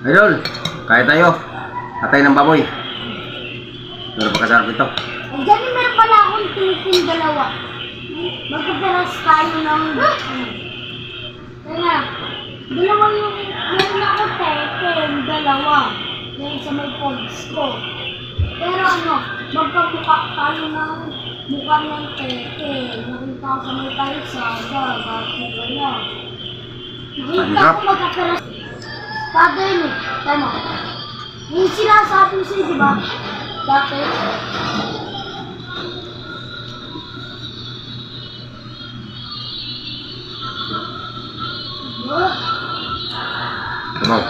Idol, kaya tayo. Atay ng baboy. Pero pagkasarap ito. Ay, dyan meron pala akong titin dalawa. Magkaperas tayo ng... Kaya, dalawa yung... Meron ako titin, dalawa. Ngayon sa may pods ko. Pero ano, magkamukha tayo ng mukha ng tete. Nakita ko sa may kalsada, bakit wala. Nakita ko magkaperas. Dati yun eh, tama. Yung sinasabi siya, di ba? Dati. Tumaw.